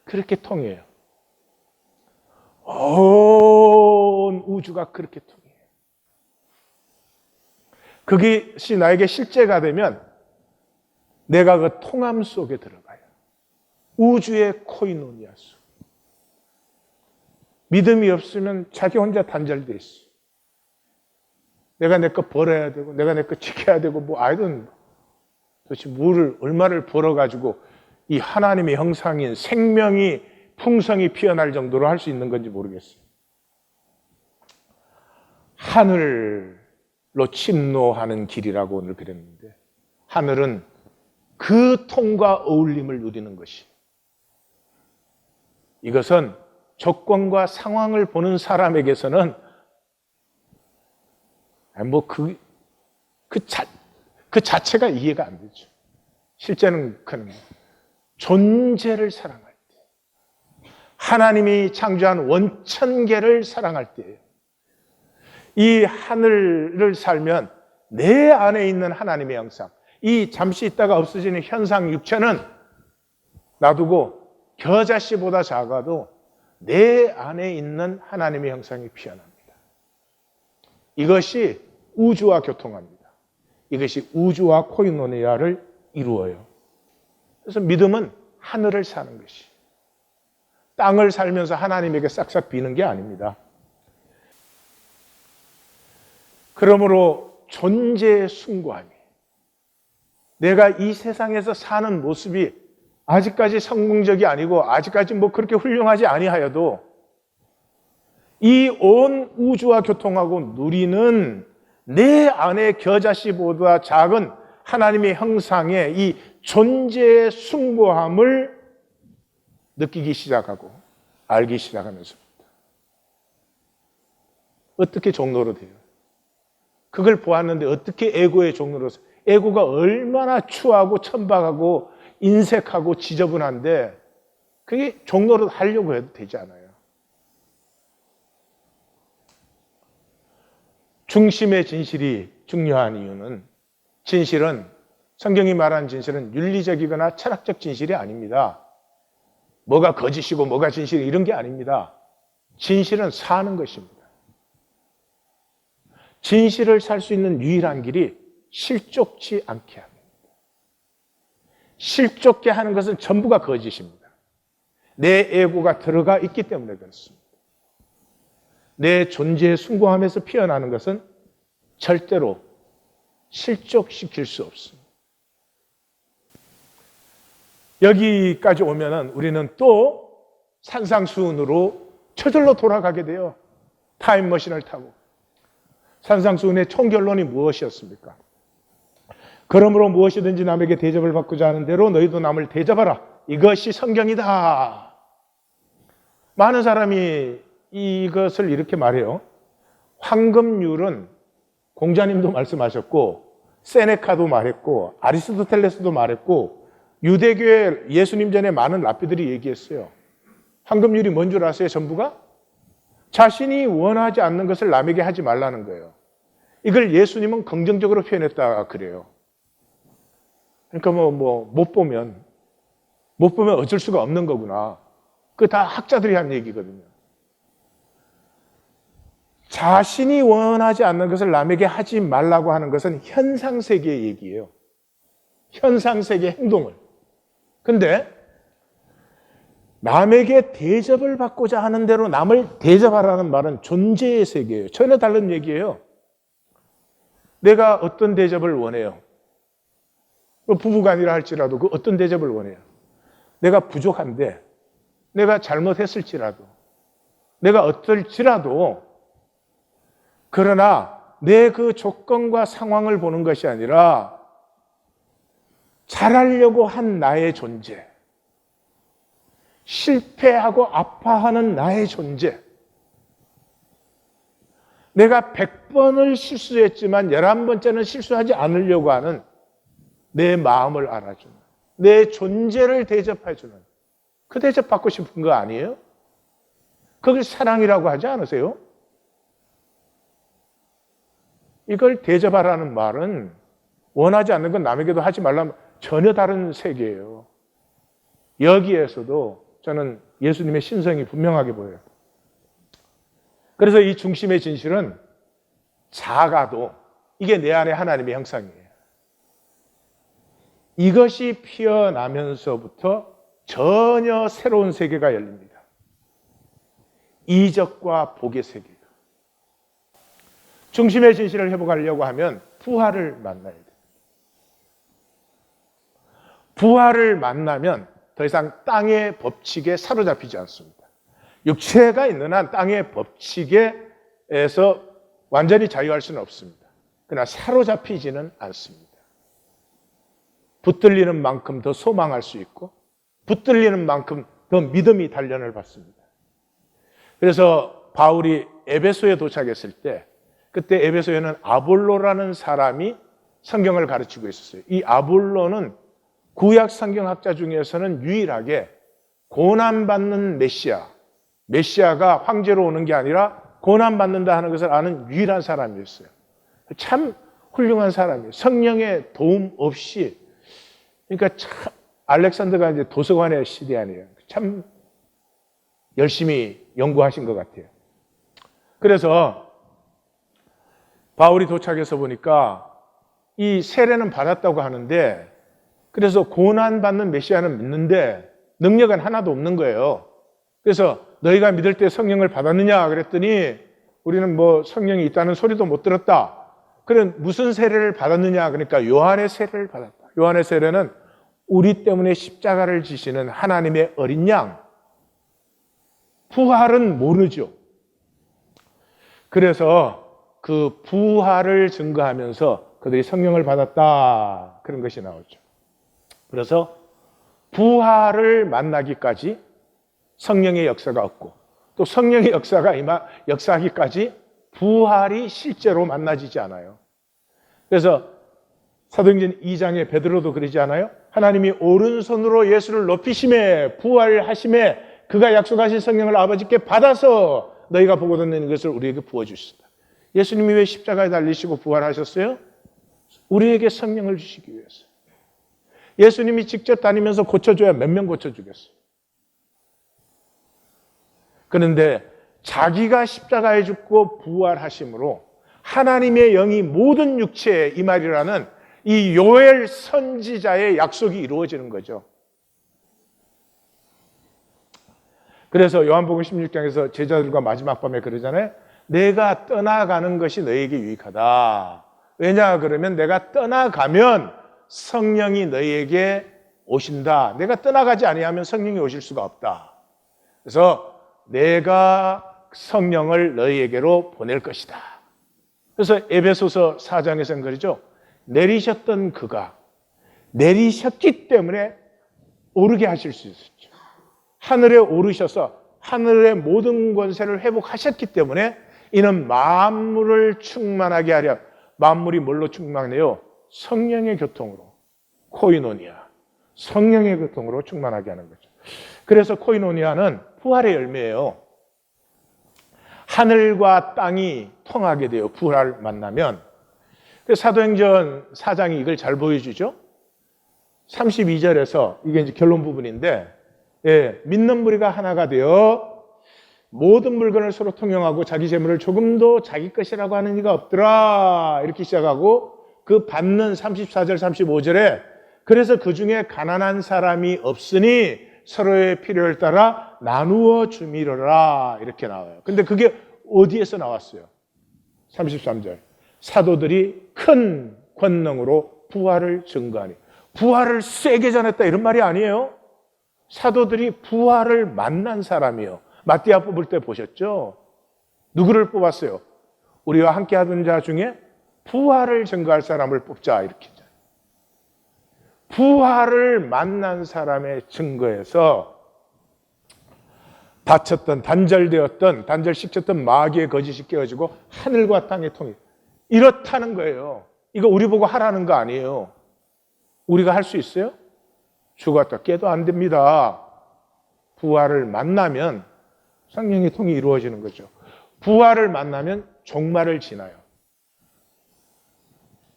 그렇게 통해요. 온 우주가 그렇게 통해요. 그것이 나에게 실제가 되면 내가 그 통함 속에 들어가요. 우주의 코이노니아수. 믿음이 없으면 자기 혼자 단절돼 있어. 내가 내 거 벌어야 되고, 내가 내 거 지켜야 되고, 아이든 도대체 얼마를 벌어가지고 이 하나님의 형상인 생명이 풍성이 피어날 정도로 할 수 있는 건지 모르겠어요. 하늘로 침노하는 길이라고 오늘 그랬는데, 하늘은 그 통과 어울림을 누리는 것이. 이것은 조건과 상황을 보는 사람에게서는 그 자체가 이해가 안 되죠. 실제는 그는 존재를 사랑할 때, 하나님이 창조한 원천계를 사랑할 때예요. 이 하늘을 살면 내 안에 있는 하나님의 형상, 이 잠시 있다가 없어지는 현상 육체는 놔두고 겨자씨보다 작아도 내 안에 있는 하나님의 형상이 피어납니다. 이것이 우주와 교통합니다. 이것이 우주와 코이노니아를 이루어요. 그래서 믿음은 하늘을 사는 것이, 땅을 살면서 하나님에게 싹싹 비는 게 아닙니다. 그러므로 존재의 숭고함이, 내가 이 세상에서 사는 모습이 아직까지 성공적이 아니고 아직까지 뭐 그렇게 훌륭하지 아니하여도 이 온 우주와 교통하고 누리는 내 안의 겨자씨보다 작은 하나님의 형상의 이 존재의 숭고함을 느끼기 시작하고 알기 시작하면서부터 어떻게 종로로 돼요? 그걸 보았는데 어떻게 에고의 종로로서, 에고가 얼마나 추하고 천박하고 인색하고 지저분한데 그게 종로로 하려고 해도 되지 않아요. 중심의 진실이 중요한 이유는, 진실은, 성경이 말하는 진실은 윤리적이거나 철학적 진실이 아닙니다. 뭐가 거짓이고 뭐가 진실이 이런 게 아닙니다. 진실은 사는 것입니다. 진실을 살 수 있는 유일한 길이 실족치 않게 합니다. 실족게 하는 것은 전부가 거짓입니다. 내 에고가 들어가 있기 때문에 그렇습니다. 내 존재의 숭고함에서 피어나는 것은 절대로 실족시킬 수 없습니다. 여기까지 오면은 우리는 또 산상수훈으로 저절로 돌아가게 돼요. 타임머신을 타고. 산상수훈의 총결론이 무엇이었습니까? 그러므로 무엇이든지 남에게 대접을 받고자 하는 대로 너희도 남을 대접하라. 이것이 성경이다. 많은 사람이 이것을 이렇게 말해요. 황금률은 공자님도 말씀하셨고 세네카도 말했고 아리스토텔레스도 말했고 유대교의 예수님 전에 많은 랍비들이 얘기했어요. 황금률이 뭔 줄 아세요? 전부가? 자신이 원하지 않는 것을 남에게 하지 말라는 거예요. 이걸 예수님은 긍정적으로 표현했다 그래요. 그러니까 못 보면 어쩔 수가 없는 거구나. 그거 다 학자들이 한 얘기거든요. 자신이 원하지 않는 것을 남에게 하지 말라고 하는 것은 현상세계의 얘기예요. 현상세계의 행동을. 근데 남에게 대접을 받고자 하는 대로 남을 대접하라는 말은 존재의 세계예요. 전혀 다른 얘기예요. 내가 어떤 대접을 원해요? 부부간이라 할지라도 그 어떤 대접을 원해요? 내가 부족한데, 내가 잘못했을지라도, 내가 어떨지라도, 그러나 내 그 조건과 상황을 보는 것이 아니라 잘하려고 한 나의 존재, 실패하고 아파하는 나의 존재, 내가 100번을 실수했지만 11번째는 실수하지 않으려고 하는 내 마음을 알아주는, 내 존재를 대접해주는, 그 대접 받고 싶은 거 아니에요? 그걸 사랑이라고 하지 않으세요? 이걸 대접하라는 말은 원하지 않는 건 남에게도 하지 말라면 전혀 다른 세계예요. 여기에서도 저는 예수님의 신성이 분명하게 보여요. 그래서 이 중심의 진실은 작아도 이게 내 안에 하나님의 형상이에요. 이것이 피어나면서부터 전혀 새로운 세계가 열립니다. 이적과 복의 세계가. 중심의 진실을 회복하려고 하면 부활을 만나야 돼요. 부활을 만나면 더 이상 땅의 법칙에 사로잡히지 않습니다. 육체가 있는 한 땅의 법칙에서 완전히 자유할 수는 없습니다. 그러나 사로잡히지는 않습니다. 붙들리는 만큼 더 소망할 수 있고 붙들리는 만큼 더 믿음이 단련을 받습니다. 그래서 바울이 에베소에 도착했을 때 그때 에베소에는 아볼로라는 사람이 성경을 가르치고 있었어요. 이 아볼로는 구약 성경학자 중에서는 유일하게 고난받는 메시아가 황제로 오는 게 아니라 고난받는다 하는 것을 아는 유일한 사람이었어요. 참 훌륭한 사람이에요. 성령의 도움 없이. 그러니까 참 알렉산더가 이제 도서관의 시대 아니에요. 참 열심히 연구하신 것 같아요. 그래서 바울이 도착해서 보니까 이 세례는 받았다고 하는데 그래서 고난받는 메시아는 믿는데 능력은 하나도 없는 거예요. 그래서 너희가 믿을 때 성령을 받았느냐 그랬더니 우리는 뭐 성령이 있다는 소리도 못 들었다. 그럼 무슨 세례를 받았느냐? 그러니까 요한의 세례를 받았다. 요한의 세례는 우리 때문에 십자가를 지시는 하나님의 어린 양. 부활은 모르죠. 그래서 그 부활을 증거하면서 그들이 성령을 받았다. 그런 것이 나오죠. 그래서 부활을 만나기까지 성령의 역사가 없고 또 성령의 역사하기까지 부활이 실제로 만나지지 않아요. 그래서 사도행전 2장에 베드로도 그러지 않아요? 하나님이 오른손으로 예수를 높이심에 부활하심에 그가 약속하신 성령을 아버지께 받아서 너희가 보고 듣는 것을 우리에게 부어주시다. 예수님이 왜 십자가에 달리시고 부활하셨어요? 우리에게 성령을 주시기 위해서. 예수님이 직접 다니면서 고쳐줘야 몇 명 고쳐주겠어요. 그런데 자기가 십자가에 죽고 부활하심으로 하나님의 영이 모든 육체에 임하리라는 이 요엘 선지자의 약속이 이루어지는 거죠. 그래서 요한복음 16장에서 제자들과 마지막 밤에 그러잖아요. 내가 떠나가는 것이 너희에게 유익하다. 왜냐 그러면 내가 떠나가면 성령이 너희에게 오신다. 내가 떠나가지 아니하면 성령이 오실 수가 없다. 그래서 내가 성령을 너희에게로 보낼 것이다. 그래서 에베소서 4장에서는 그러죠. 내리셨던 그가 내리셨기 때문에 오르게 하실 수 있었죠. 하늘에 오르셔서 하늘의 모든 권세를 회복하셨기 때문에 이는 만물을 충만하게 하려. 만물이 뭘로 충만해요? 성령의 교통으로. 코이노니아. 성령의 교통으로 충만하게 하는 거죠. 그래서 코이노니아는 부활의 열매예요. 하늘과 땅이 통하게 돼요. 부활을 만나면. 사도행전 4장이 이걸 잘 보여주죠. 32절에서 이게 이제 결론 부분인데 믿는 무리가 하나가 되어 모든 물건을 서로 통용하고 자기 재물을 조금도 자기 것이라고 하는 이가 없더라. 이렇게 시작하고 그 받는 34절 35절에 그래서 그 중에 가난한 사람이 없으니 서로의 필요를 따라 나누어 주미러라. 이렇게 나와요. 근데 그게 어디에서 나왔어요? 33절. 사도들이 큰 권능으로 부활을 증거하니. 부활을 세게 전했다 이런 말이 아니에요. 사도들이 부활을 만난 사람이에요. 마띠아 뽑을 때 보셨죠? 누구를 뽑았어요? 우리와 함께 하던 자 중에 부활을 증거할 사람을 뽑자 이렇게. 부활을 만난 사람의 증거에서 다쳤던 단절시켰던 마귀의 거짓이 깨어지고 하늘과 땅의 통일. 이렇다는 거예요. 이거 우리 보고 하라는 거 아니에요. 우리가 할 수 있어요? 죽었다 깨도 안 됩니다. 부활을 만나면 성령의 통이 이루어지는 거죠. 부활을 만나면 종말을 지나요.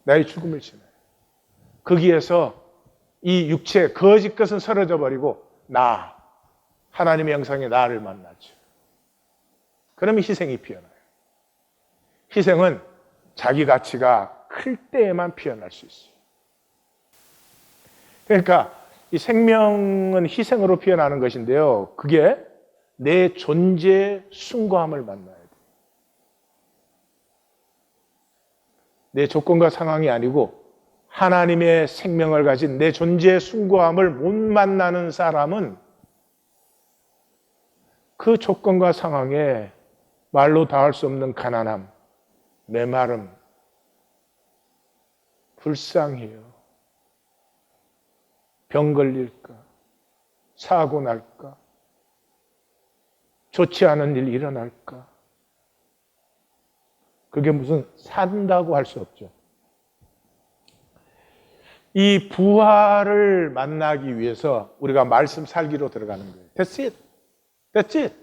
나의 죽음을 지나요. 거기에서 이 육체 거짓 것은 사라져 버리고 하나님의 형상의 나를 만나죠. 그러면 희생이 피어나요. 희생은 자기 가치가 클 때에만 피어날 수 있어요. 그러니까 이 생명은 희생으로 피어나는 것인데요. 그게 내 존재의 숭고함을 만나야 돼요. 내 조건과 상황이 아니고 하나님의 생명을 가진 내 존재의 숭고함을 못 만나는 사람은 그 조건과 상황에 말로 닿을 수 없는 가난함, 메마름, 불쌍해요. 병 걸릴까? 사고 날까? 좋지 않은 일 일어날까? 그게 무슨 산다고 할 수 없죠. 이 부활을 만나기 위해서 우리가 말씀 살기로 들어가는 거예요. That's it. That's it.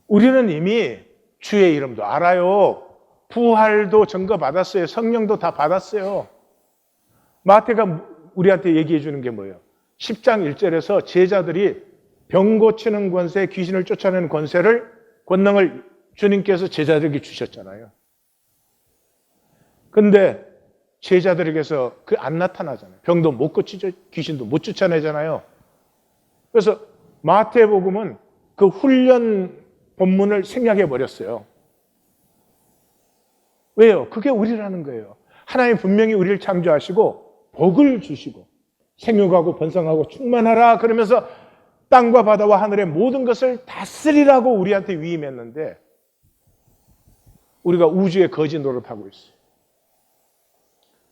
우리는 이미 주의 이름도 알아요. 부활도 증거받았어요. 성령도 다 받았어요. 마태가 우리한테 얘기해 주는 게 뭐예요? 10장 1절에서 제자들이 병 고치는 권세, 귀신을 쫓아내는 권능을 주님께서 제자들에게 주셨잖아요. 근데 제자들에게서 그 안 나타나잖아요. 병도 못 고치죠. 귀신도 못 쫓아내잖아요. 그래서 마태복음은 그 훈련 본문을 생략해 버렸어요. 왜요? 그게 우리라는 거예요. 하나님 분명히 우리를 창조하시고 복을 주시고 생육하고 번성하고 충만하라 그러면서 땅과 바다와 하늘의 모든 것을 다스리라고 우리한테 위임했는데 우리가 우주의 거지 노릇하고 있어요.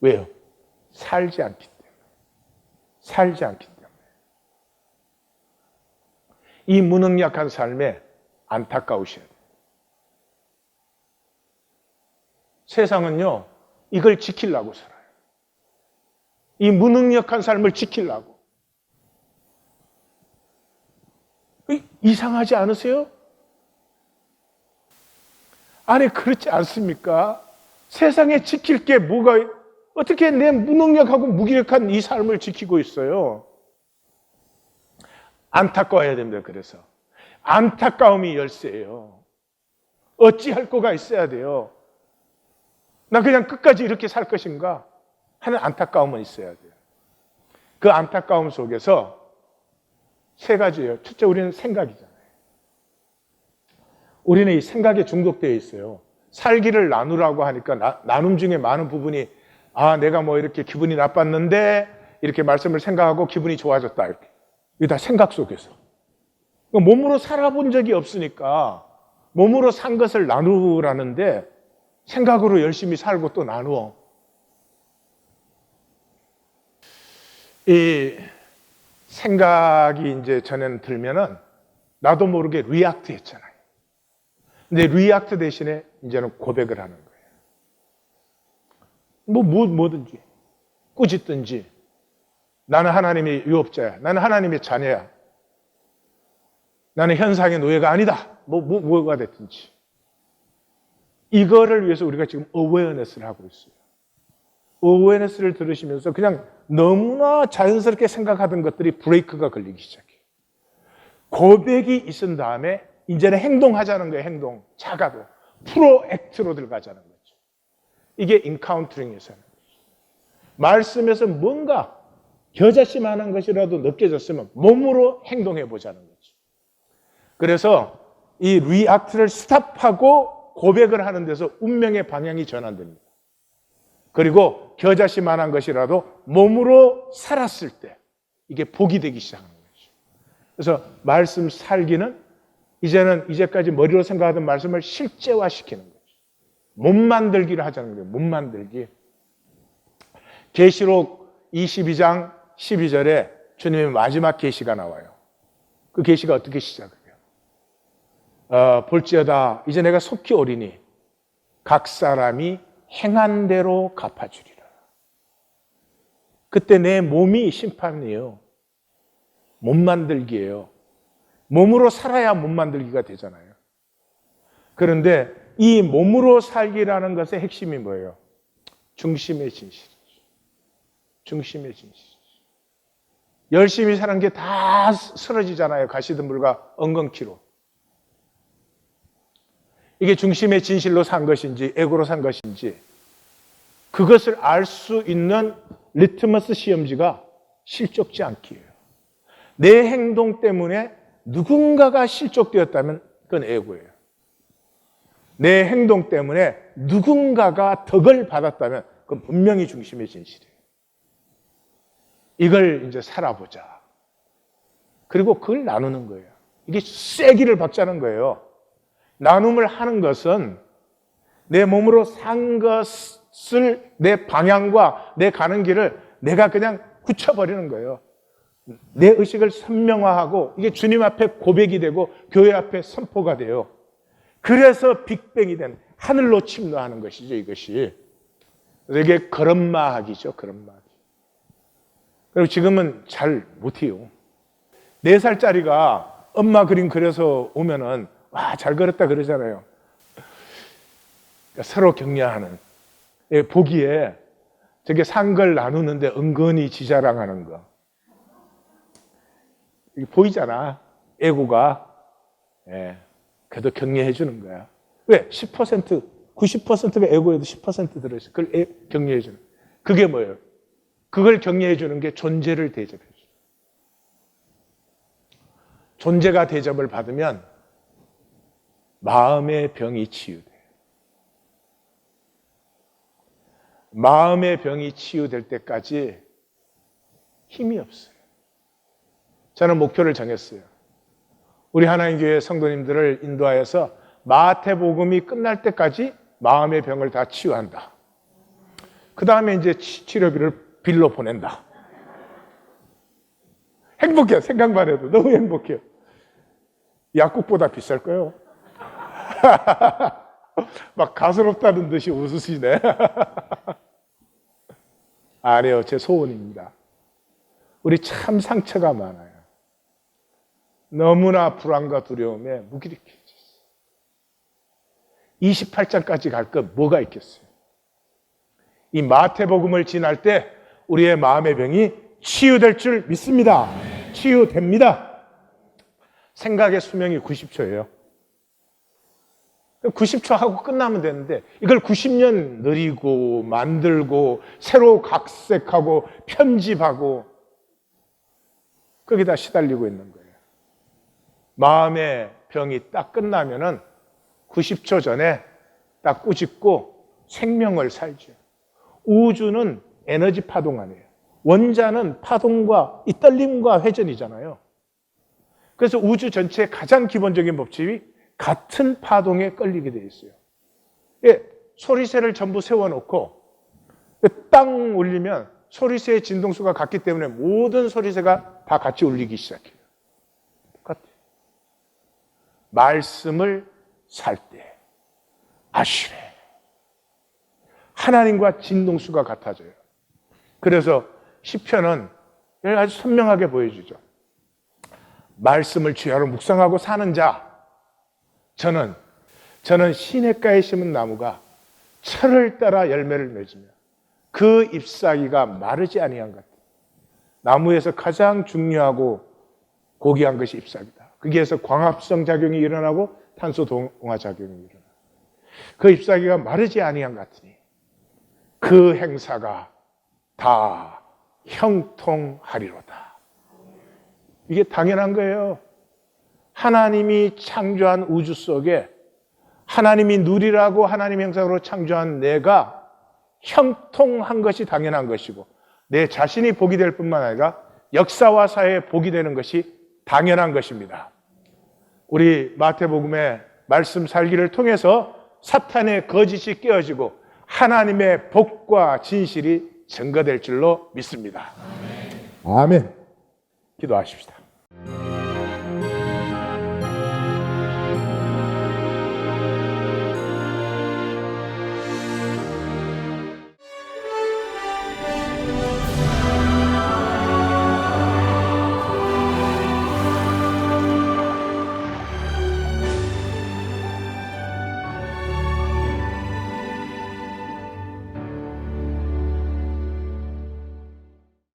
왜요? 살지 않기 때문에. 살지 않기 때문에. 이 무능력한 삶에 안타까우셔야 돼요. 세상은요, 이걸 지키려고 살아요. 이 무능력한 삶을 지키려고. 이상하지 않으세요? 아니, 그렇지 않습니까? 세상에 지킬 게 뭐가, 어떻게 내 무능력하고 무기력한 이 삶을 지키고 있어요? 안타까워야 됩니다, 그래서. 안타까움이 열쇠예요. 어찌할 거가 있어야 돼요. 나 그냥 끝까지 이렇게 살 것인가 하는 안타까움은 있어야 돼요. 그 안타까움 속에서 세 가지예요. 첫째, 우리는 생각이잖아요. 우리는 이 생각에 중독되어 있어요. 살기를 나누라고 하니까 나눔 중에 많은 부분이 내가 뭐 이렇게 기분이 나빴는데 이렇게 말씀을 생각하고 기분이 좋아졌다 이렇게. 이게 다 생각 속에서. 몸으로 살아본 적이 없으니까 몸으로 산 것을 나누라는데 생각으로 열심히 살고 또 나누어. 이 생각이 이제 전에는 들면은 나도 모르게 리액트 했잖아요. 근데 리액트 대신에 이제는 고백을 하는 거예요. 뭐든지. 꾸짖든지. 나는 하나님의 유업자야. 나는 하나님의 자녀야. 나는 현상의 노예가 아니다. 뭐가 됐든지. 이거를 위해서 우리가 지금 어웨어네스를 하고 있어요. 어웨어네스를 들으시면서 그냥 너무나 자연스럽게 생각하던 것들이 브레이크가 걸리기 시작해요. 고백이 있은 다음에 이제는 행동하자는 거예요. 행동. 작아도. 프로액트로 들어가자는 거죠. 이게 인카운터링에서는. 말씀에서 뭔가 겨자씨만한 것이라도 느껴졌으면 몸으로 행동해 보자는 거죠. 그래서 이 리액트를 스탑하고 고백을 하는 데서 운명의 방향이 전환됩니다. 그리고 겨자씨만한 것이라도 몸으로 살았을 때 이게 복이 되기 시작하는 거죠. 그래서 말씀 살기는 이제는 이제까지 머리로 생각하던 말씀을 실제화시키는 거죠. 몸 만들기를 하자는 거예요. 몸 만들기. 계시록 22장 12절에 주님의 마지막 계시가 나와요. 그 계시가 어떻게 시작해요? 볼지어다 이제 내가 속히 오리니 각 사람이 행한 대로 갚아주리라. 그때 내 몸이 심판이에요. 몸 만들기예요. 몸으로 살아야 몸 만들기가 되잖아요. 그런데 이 몸으로 살기라는 것의 핵심이 뭐예요? 중심의 진실이죠. 중심의 진실. 열심히 사는 게 다 쓰러지잖아요. 가시덤불과 엉겅퀴로. 이게 중심의 진실로 산 것인지 에고로 산 것인지 그것을 알 수 있는 리트머스 시험지가 실족지 않기예요. 내 행동 때문에 누군가가 실족되었다면 그건 에고예요. 내 행동 때문에 누군가가 덕을 받았다면 그건 분명히 중심의 진실이에요. 이걸 이제 살아보자. 그리고 그걸 나누는 거예요. 이게 쐐기를 박자는 거예요. 나눔을 하는 것은 내 몸으로 산 것을 내 방향과 내 가는 길을 내가 그냥 굳혀버리는 거예요. 내 의식을 선명화하고 이게 주님 앞에 고백이 되고 교회 앞에 선포가 돼요. 그래서 빅뱅이 된 하늘로 침노하는 것이죠, 이것이. 그래서 이게 걸음마하기죠, 걸음마하기. 그리고 지금은 잘 못해요. 4살짜리가 엄마 그림 그려서 오면은 와, 잘 그렸다 그러잖아요. 그러니까 서로 격려하는. 보기에 저게 산 걸 나누는데 은근히 지자랑하는 거. 이게 보이잖아. 에고가. 그래도 격려해 주는 거야. 왜? 10%, 90%가 에고에도 10% 들어있어. 그걸 격려해 주는. 그게 뭐예요? 그걸 격려해 주는 게 존재를 대접해 줘요. 존재가 대접을 받으면 마음의 병이 치유돼요. 마음의 병이 치유될 때까지 힘이 없어요. 저는 목표를 정했어요. 우리 하나님교회 성도님들을 인도하여서 마태복음이 끝날 때까지 마음의 병을 다 치유한다. 그 다음에 이제 치료비를 빌로 보낸다. 행복해요. 생각만 해도 너무 행복해요. 약국보다 비쌀 거예요. 막 가스롭다는 듯이 웃으시네. 아니요, 제 소원입니다. 우리 참 상처가 많아요. 너무나 불안과 두려움에 무기력해졌어요. 28장까지 갈 것 뭐가 있겠어요? 이 마태복음을 지날 때 우리의 마음의 병이 치유될 줄 믿습니다. 치유됩니다. 생각의 수명이 90초예요. 90초 하고 끝나면 되는데 이걸 90년 느리고 만들고 새로 각색하고 편집하고 거기다 시달리고 있는 거예요. 마음의 병이 딱 끝나면은 90초 전에 딱 꾸짖고 생명을 살죠. 우주는 에너지 파동 아니에요. 원자는 파동과 이 떨림과 회전이잖아요. 그래서 우주 전체의 가장 기본적인 법칙이 같은 파동에 끌리게 되어 있어요. 예, 소리새를 전부 세워놓고 땅 울리면 소리새의 진동수가 같기 때문에 모든 소리새가 다 같이 울리기 시작해요. 똑같아요. 말씀을 살 때 아시래. 하나님과 진동수가 같아져요. 그래서 시편은 아주 선명하게 보여주죠. 말씀을 주야로 묵상하고 사는 자, 저는 시냇가에 심은 나무가 철을 따라 열매를 맺으며 그 잎사귀가 마르지 아니한 것 같아요. 나무에서 가장 중요하고 고귀한 것이 잎사귀다. 거기에서 광합성 작용이 일어나고 탄소 동화 작용이 일어나요. 그 잎사귀가 마르지 아니한 것 같으니 그 행사가 다 형통하리로다. 이게 당연한 거예요. 하나님이 창조한 우주 속에 하나님이 누리라고 하나님 형상으로 창조한 내가 형통한 것이 당연한 것이고 내 자신이 복이 될 뿐만 아니라 역사와 사회에 복이 되는 것이 당연한 것입니다. 우리 마태복음의 말씀 살기를 통해서 사탄의 거짓이 깨어지고 하나님의 복과 진실이 증거될 줄로 믿습니다. 아멘. 기도하십시다.